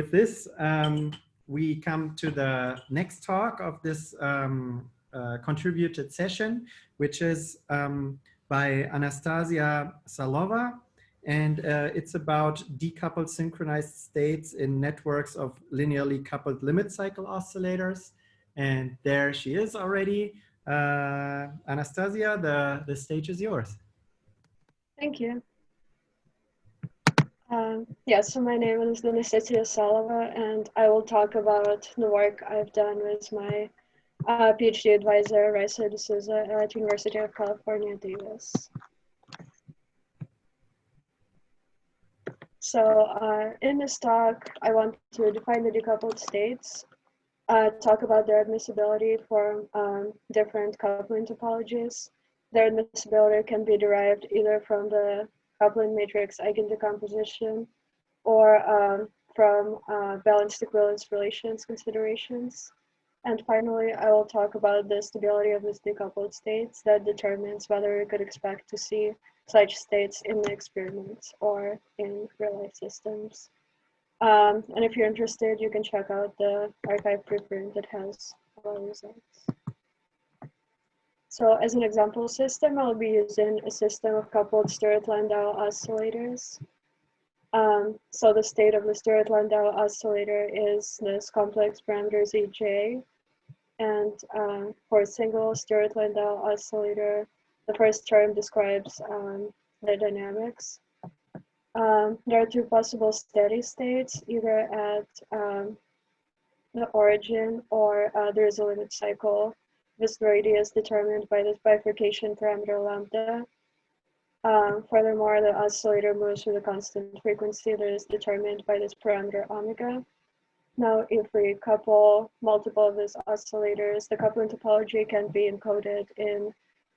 with this, we come to the next talk of this contributed session, which is by Anastasia Salova. And it's about decoupled synchronized states in networks of linearly coupled limit cycle oscillators. And there she is already. Anastasia, the stage is yours. Thank you. So my name is Anastasia Salova, and I will talk about the work I've done with my PhD advisor, Raisa D'Souza at University of California, Davis. So in this talk, I want to define the decoupled states, talk about their admissibility for different coupling topologies. Their admissibility can be derived either from the coupling matrix eigendecomposition or from balanced equivalence relations considerations. And finally, I will talk about the stability of these decoupled states that determines whether we could expect to see such states in the experiments or in real-life systems. And if you're interested, you can check out the archive preprint that has a lot of results. So as an example system, I'll be using a system of coupled Stuart-Landau oscillators. So the state of the Stuart-Landau oscillator is this complex parameter Zj. And for a single Stuart-Landau oscillator, the first term describes the dynamics. There are two possible steady states, either at the origin or there is a limit cycle. This radius determined by this bifurcation parameter lambda. Furthermore, the oscillator moves with a constant frequency that is determined by this parameter omega. Now, if we couple multiple of these oscillators, the coupling topology can be encoded in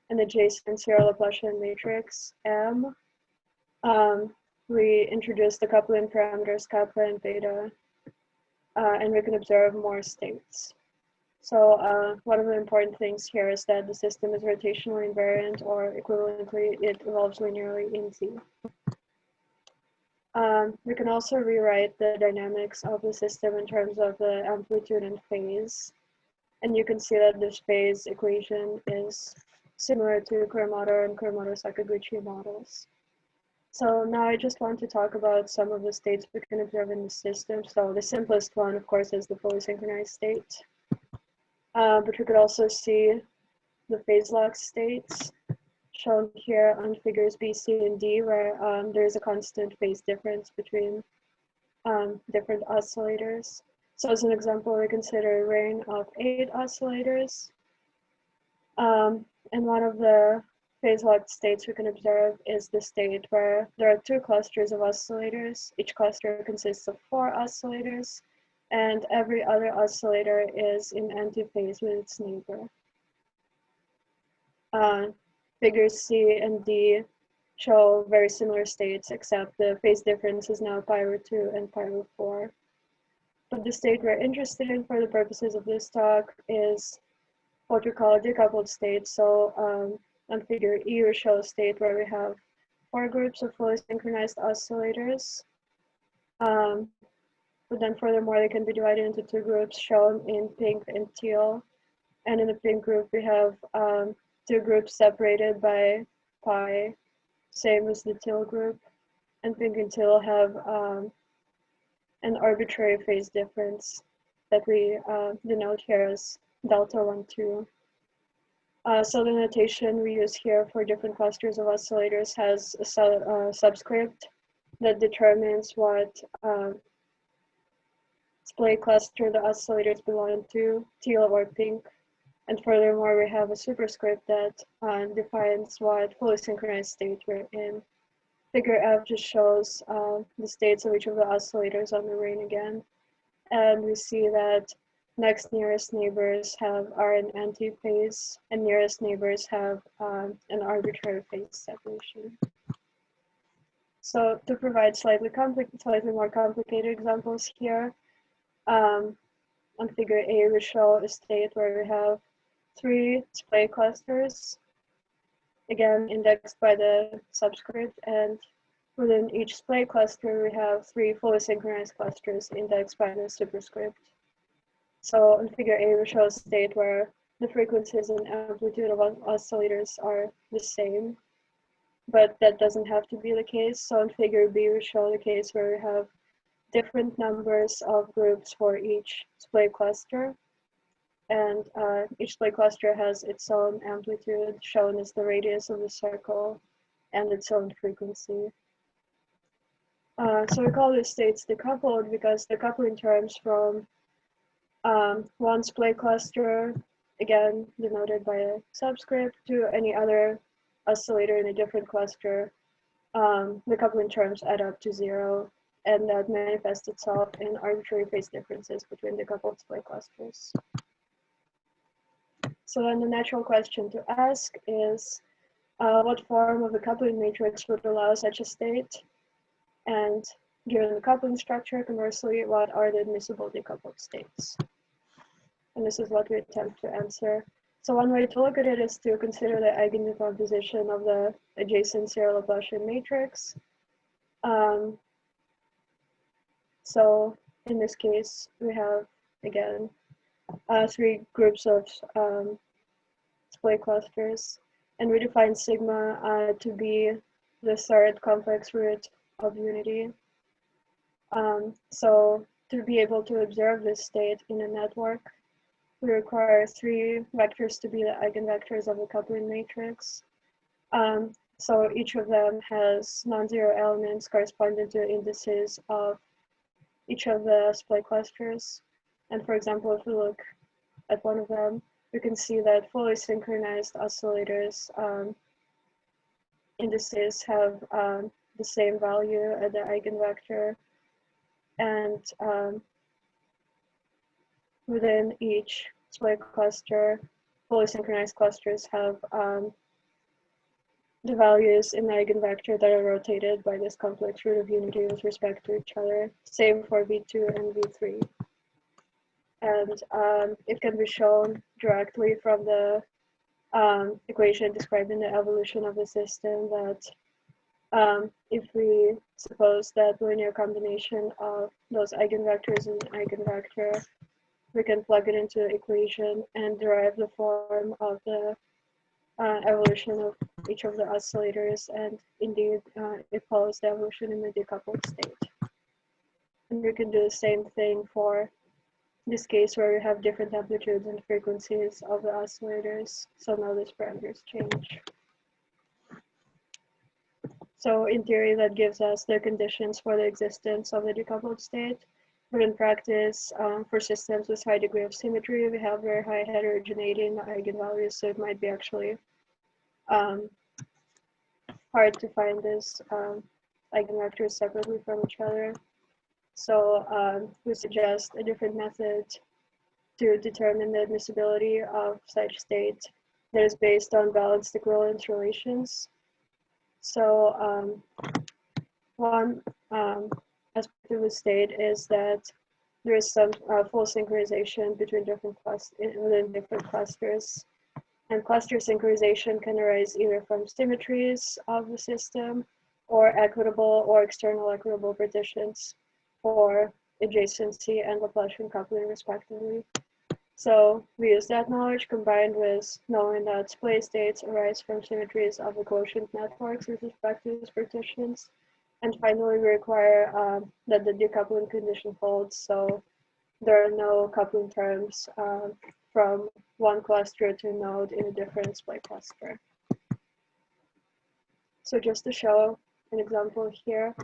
an adjacency or Laplacian matrix M. We introduce the coupling parameters kappa and beta, and we can observe more states. So one of the important things here is that the system is rotationally invariant, or equivalently, it evolves linearly in Z. We can also rewrite the dynamics of the system in terms of the amplitude and phase. And you can see that this phase equation is similar to Kuramoto and Kuramoto-Sakaguchi models. So now I just want to talk about some of the states we can observe in the system. So the simplest one, of course, is the fully synchronized state. But we could also see the phase lock states shown here on figures B, C, and D, where there is a constant phase difference between different oscillators. So as an example, we consider a ring of 8 oscillators. And one of the phase locked states we can observe is the state where there are 2 clusters of oscillators. Each cluster consists of 4 oscillators, and every other oscillator is in antiphase with its neighbor. Figures C and D show very similar states, except the phase difference is now pi over 2 and pi over 4. But the state we're interested in for the purposes of this talk is what we call a decoupled state. So on figure E, we show a state where we have 4 groups of fully synchronized oscillators. But then furthermore, they can be divided into 2 groups shown in pink and teal. And in the pink group, we have 2 groups separated by pi, same as the teal group. And pink and teal have an arbitrary phase difference that we denote here as delta 1, 2. So the notation we use here for different clusters of oscillators has a subscript that determines what splay cluster the oscillators belong to, teal or pink. And furthermore, we have a superscript that defines what fully synchronized state we're in. Figure F just shows the states of each of the oscillators on the ring again. And we see that next nearest neighbors are in antiphase, and nearest neighbors have an arbitrary phase separation. So to provide slightly more complicated examples here, on figure A, we show a state where we have 3 splay clusters, again indexed by the subscript, and within each splay cluster, we have 3 fully synchronized clusters indexed by the superscript. So in figure A, we show a state where the frequencies and amplitude of oscillators are the same, but that doesn't have to be the case. So in figure B, we show the case where we have different numbers of groups for each splay cluster. And each splay cluster has its own amplitude, shown as the radius of the circle, and its own frequency. So we call these states decoupled because the coupling terms from one splay cluster, again denoted by a subscript, to any other oscillator in a different cluster, the coupling terms add up to 0, and that manifests itself in arbitrary phase differences between decoupled splay clusters. So then the natural question to ask is, what form of the coupling matrix would allow such a state? And given the coupling structure, conversely, what are the admissible decoupled states? And this is what we attempt to answer. So one way to look at it is to consider the eigendecomposition of the adjacency or Laplacian matrix. So in this case, we have, again, 3 groups of splay clusters, and we define sigma to be the third complex root of unity. So to be able to observe this state in a network, we require 3 vectors to be the eigenvectors of the coupling matrix. So each of them has non-zero elements corresponding to indices of each of the splay clusters. And for example, if we look at one of them, we can see that fully synchronized oscillators indices have the same value at the eigenvector, and within each splay cluster, fully synchronized clusters have the values in the eigenvector that are rotated by this complex root of unity with respect to each other. Same for V2 and V3. And it can be shown directly from the equation describing the evolution of the system that if we suppose that linear combination of those eigenvectors and eigenvector, we can plug it into the equation and derive the form of the evolution of each of the oscillators, and indeed it follows the evolution in the decoupled state. And we can do the same thing for this case where we have different amplitudes and frequencies of the oscillators, so now these parameters change. So in theory, that gives us the conditions for the existence of the decoupled state. But in practice, for systems with high degree of symmetry, we have very high heterogeneity in the eigenvalues, so it might be actually hard to find these eigenvectors separately from each other. So we suggest a different method to determine the admissibility of such state that is based on balanced equivalence relations. So one aspect of the state is that there is some full synchronization between within different clusters. And cluster synchronization can arise either from symmetries of the system or equitable or external equitable partitions for adjacency and Laplacian coupling respectively. So we use that knowledge combined with knowing that splay states arise from symmetries of the quotient networks with respect to these partitions. And finally, we require that the decoupling condition holds, so there are no coupling terms from one cluster to a node in a different splay cluster. So just to show an example here,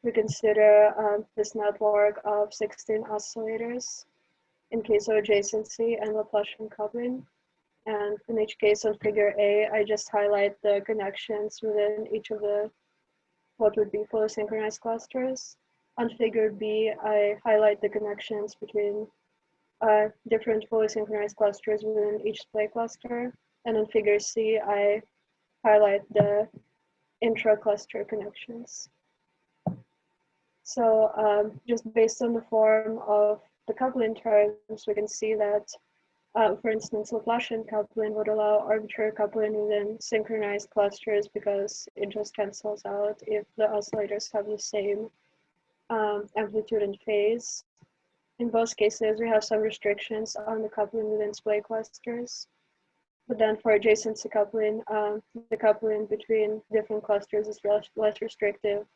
we consider this network of 16 oscillators in case of adjacency and Laplacian coupling. And in each case on figure A, I just highlight the connections within each of the what would be fully synchronized clusters. On figure B, I highlight the connections between different fully synchronized clusters within each splay cluster. And on figure C, I highlight the intra-cluster connections. So just based on the form of the coupling terms, we can see that For instance, Laplacian coupling would allow arbitrary coupling within synchronized clusters because it just cancels out if the oscillators have the same amplitude and phase. In both cases, we have some restrictions on the coupling within splay clusters. But then for adjacency coupling, the coupling between different clusters is less restrictive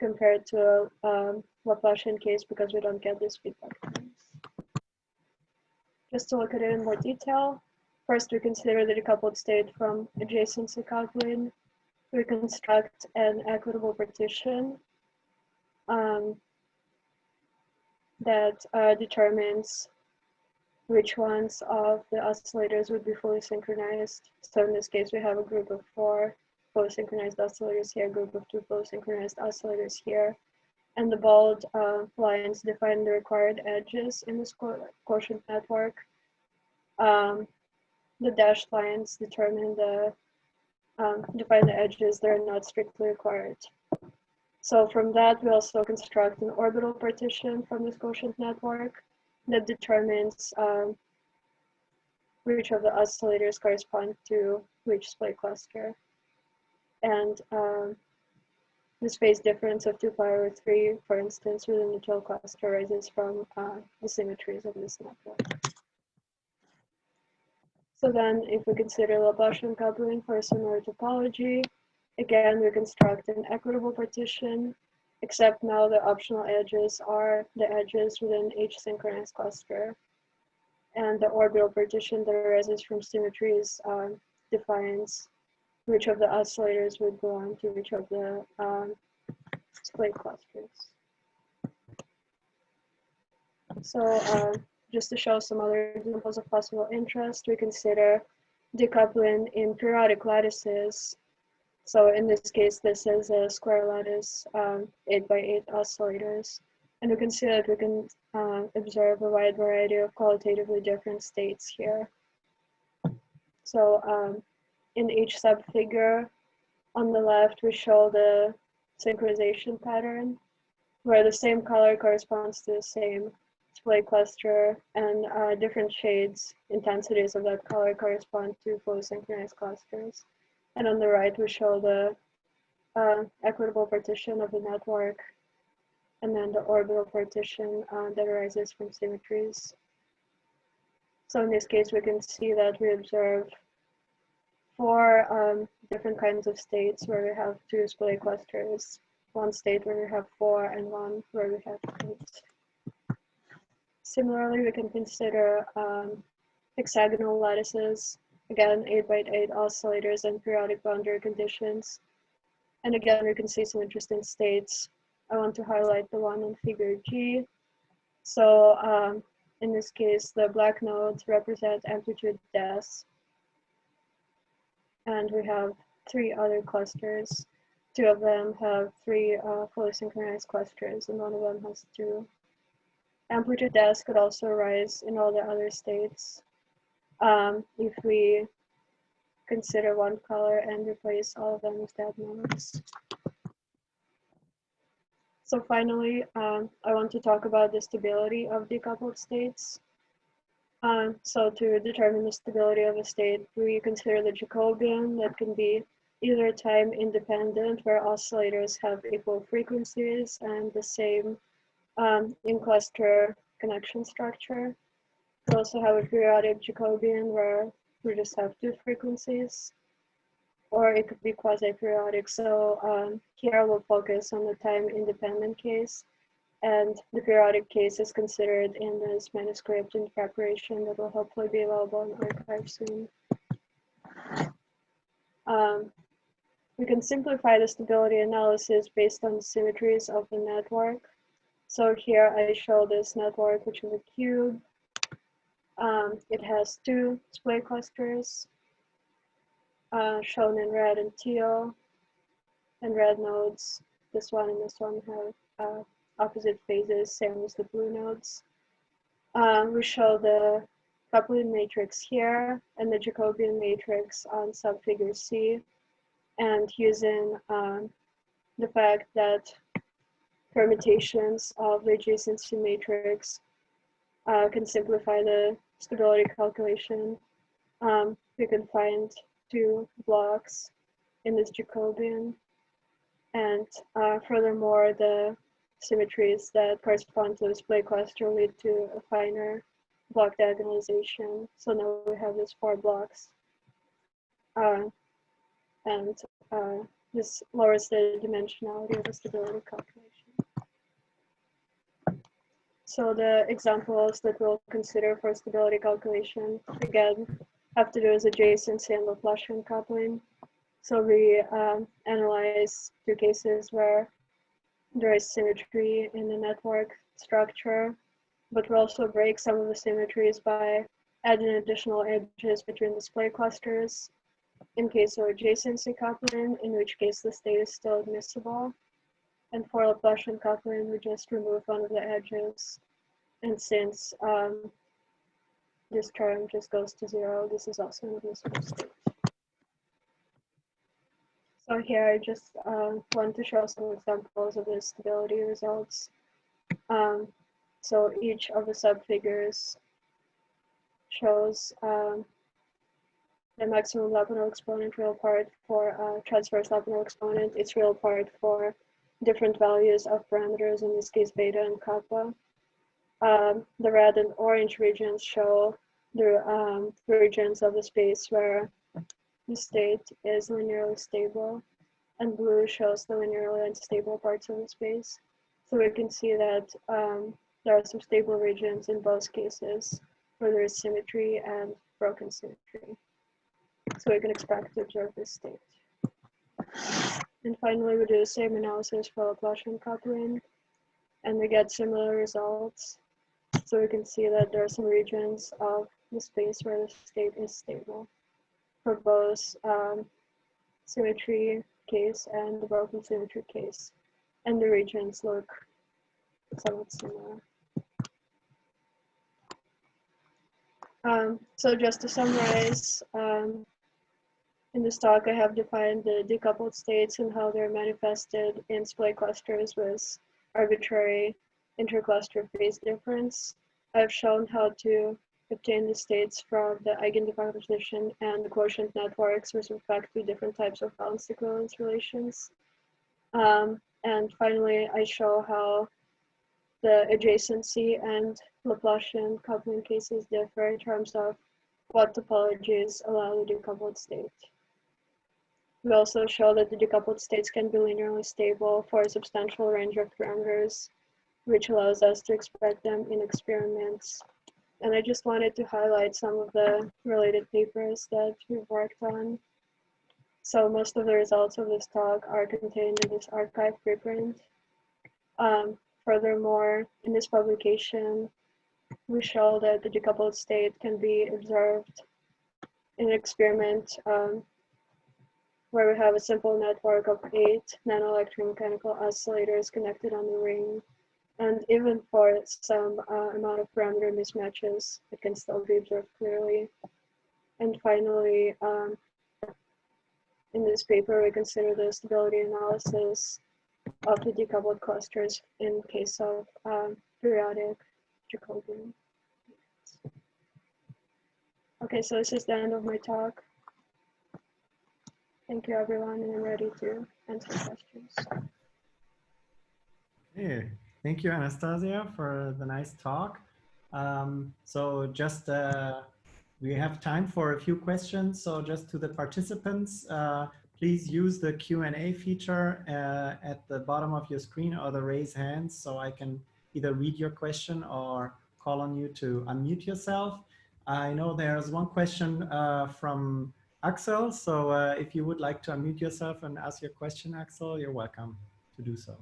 compared to a Laplacian case because we don't get these feedback terms. Just to look at it in more detail, first we consider the decoupled state from adjacency coupling. We construct an equitable partition that determines which ones of the oscillators would be fully synchronized. So in this case, we have a group of 4 fully synchronized oscillators here, a group of 2 fully synchronized oscillators here. And the bold lines define the required edges in this quotient network. The dashed lines define the edges that are not strictly required. So from that, we also construct an orbital partition from this quotient network that determines which of the oscillators correspond to which splay cluster. And this phase difference of 2 pi over 3, for instance, within the tail cluster arises from the symmetries of this network. So then if we consider Laplacian coupling for a similar topology, again, we construct an equitable partition, except now the optional edges are the edges within each synchronized cluster. And the orbital partition that arises from symmetries defines which of the oscillators would belong to which of the splay clusters. So just to show some other examples of possible interest, we consider decoupling in periodic lattices. So in this case, this is a square lattice, 8 by 8 oscillators. And we can see that we can observe a wide variety of qualitatively different states here. So in each subfigure on the left, we show the synchronization pattern, where the same color corresponds to the same splay cluster, and different shades, intensities of that color correspond to fully synchronized clusters. And on the right, we show the equitable partition of the network, and then the orbital partition that arises from symmetries. So in this case, we can see that we observe 4 different kinds of states where we have 2 splay clusters, 1 state where we have 4, and 1 where we have 8. Similarly, we can consider hexagonal lattices, again, 8 by 8 oscillators and periodic boundary conditions. And again, we can see some interesting states. I want to highlight the one in figure G. So in this case, the black nodes represent amplitude deaths. And we have 3 other clusters. 2 of them have 3 fully synchronized clusters, and 1 of them has 2. Amplitude deaths could also arise in all the other states if we consider 1 color and replace all of them with dead nodes. So finally, I want to talk about the stability of decoupled states. So to determine the stability of a state, we consider the Jacobian that can be either time independent, where oscillators have equal frequencies and the same in-cluster connection structure. We also have a periodic Jacobian where we just have 2 frequencies, or it could be quasi-periodic. So here we'll focus on the time independent case, and the periodic case is considered in this manuscript in preparation that will hopefully be available in archive soon. We can simplify the stability analysis based on the symmetries of the network. So here I show this network, which is a cube. It has 2 splay clusters shown in red and teal, and red nodes. This one and this one have opposite phases, same as the blue nodes. We show the coupling matrix here and the Jacobian matrix on subfigure C, and using the fact that permutations of the adjacency matrix can simplify the stability calculation, we can find two blocks in this Jacobian. And furthermore, the symmetries that correspond to the splay cluster lead to a finer block diagonalization. So now we have these 4 blocks. And this lowers the dimensionality of the stability calculation. So the examples that we'll consider for stability calculation, again, have to do with adjacency and Laplacian coupling. So we analyze 2 cases where there is symmetry in the network structure, but we also break some of the symmetries by adding additional edges between the splay clusters in case of adjacency coupling, in which case the state is still admissible. And for Laplacian coupling, we just remove one of the edges. And since this term just goes to 0, this is also an admissible state. So here I just want to show some examples of the stability results. So each of the subfigures shows the maximum Lyapunov exponent real part for transverse Lyapunov exponent, its real part for different values of parameters, in this case beta and kappa. The red and orange regions show the regions of the space where the state is linearly stable, and blue shows the linearly unstable parts of the space. So we can see that there are some stable regions in both cases where there is symmetry and broken symmetry. So we can expect to observe this state. And finally, we do the same analysis for Laplacian coupling, and we get similar results. So we can see that there are some regions of the space where the state is stable for both symmetry case and the broken symmetry case. And the regions look somewhat similar. So just to summarize, in this talk, I have defined the decoupled states and how they're manifested in splay clusters with arbitrary intercluster phase difference. I've shown how to obtain the states from the eigendecomposition and the quotient networks with respect to different types of balanced equivalence relations. And finally, I show how the adjacency and Laplacian coupling cases differ in terms of what topologies allow the decoupled state. We also show that the decoupled states can be linearly stable for a substantial range of parameters, which allows us to expect them in experiments. And I just wanted to highlight some of the related papers that we've worked on. So most of the results of this talk are contained in this archive preprint. Furthermore, in this publication, we show that the decoupled state can be observed in an experiment where we have a simple network of 8 nanoelectromechanical oscillators connected on the ring. And even for some amount of parameter mismatches, it can still be observed clearly. And finally, in this paper, we consider the stability analysis of the decoupled clusters in case of periodic Jacobian. Okay, so this is the end of my talk. Thank you, everyone, and I'm ready to answer questions. Okay, thank you, Anastasia, for the nice talk. So just we have time for a few questions. So just to the participants, please use the Q&A feature at the bottom of your screen or the raise hands so I can either read your question or call on you to unmute yourself. I know there's one question from Axel. So if you would like to unmute yourself and ask your question, Axel, you're welcome to do so.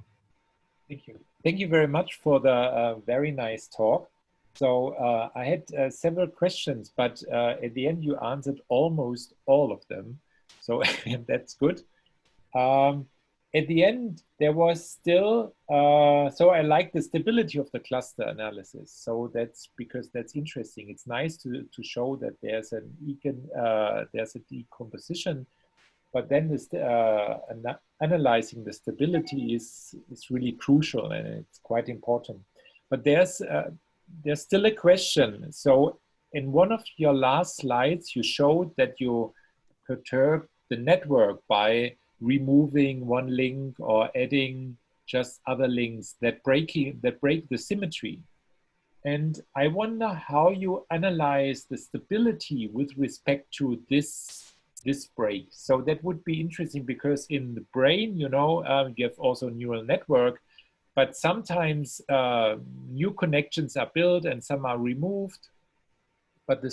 Thank you. Thank you very much for the very nice talk. So I had several questions, but at the end you answered almost all of them. So that's good. At the end, there was still, so I like the stability of the cluster analysis. So that's because that's interesting. It's nice to show that there's an there's a decomposition, but then this, analyzing the stability is really crucial and it's quite important. But there's still a question. So in one of your last slides, you showed that you perturb the network by removing one link or adding just other links that break the symmetry. And I wonder how you analyze the stability with respect to this break. So that would be interesting, because in the brain, you know, you have also neural network, but sometimes new connections are built and some are removed, but the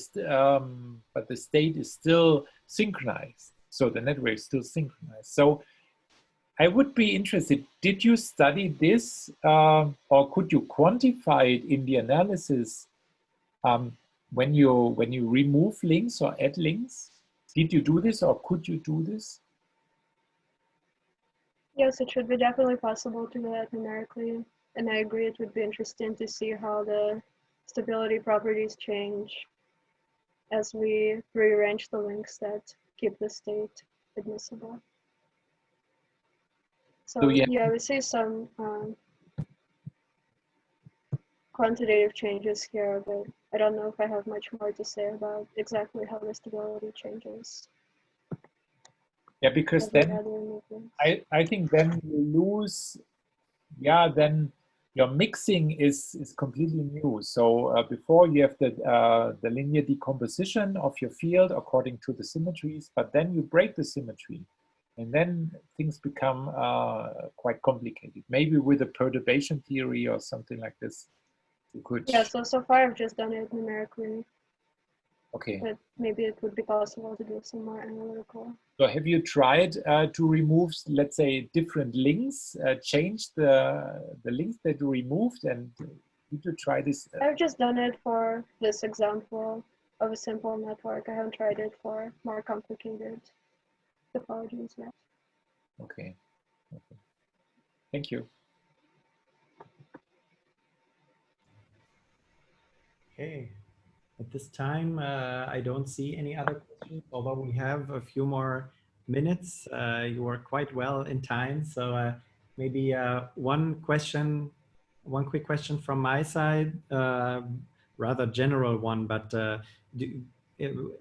state is still synchronized. So the network is still synchronized. So I would be interested, did you study this or could you quantify it in the analysis when you remove links or add links? Did you do this or could you do this? Yes, it should be definitely possible to do that numerically. And I agree, it would be interesting to see how the stability properties change as we rearrange the links that keep the state admissible. So yeah, we see some quantitative changes here, but I don't know if I have much more to say about exactly how the stability changes. Yeah, because then I think then you lose, yeah, then your mixing is completely new. So before you have the linear decomposition of your field according to the symmetries, but then you break the symmetry. And then things become quite complicated. Maybe with a perturbation theory or something like this, you could. Yeah, so far I've just done it numerically. Okay. But maybe it would be possible to do some more analytical. So have you tried to remove, let's say, different links, change the links that you removed, and did you try this? I've just done it for this example of a simple network. I haven't tried it for more complicated topologies yet. Okay. Okay. Thank you. Okay. At this time, I don't see any other questions, although we have a few more minutes. You are quite well in time. So maybe one quick question from my side, rather general one, but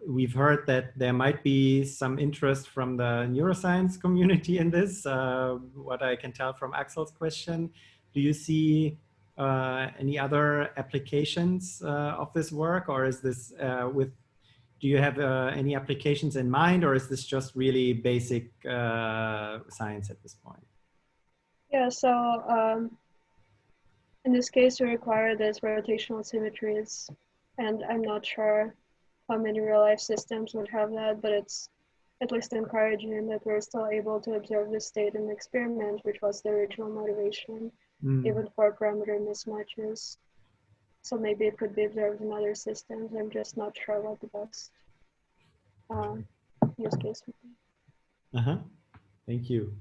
we've heard that there might be some interest from the neuroscience community in this, what I can tell from Axel's question. Do you see any other applications of this work, or is this do you have any applications in mind, or is this just really basic science at this point? Yeah, so in this case, we require these rotational symmetries, and I'm not sure how many real-life systems would have that, but it's at least encouraging that we're still able to observe the state in the experiment, which was the original motivation, even for parameter mismatches. So maybe it could be observed in other systems. I'm just not sure what the best use case would be. Thank you.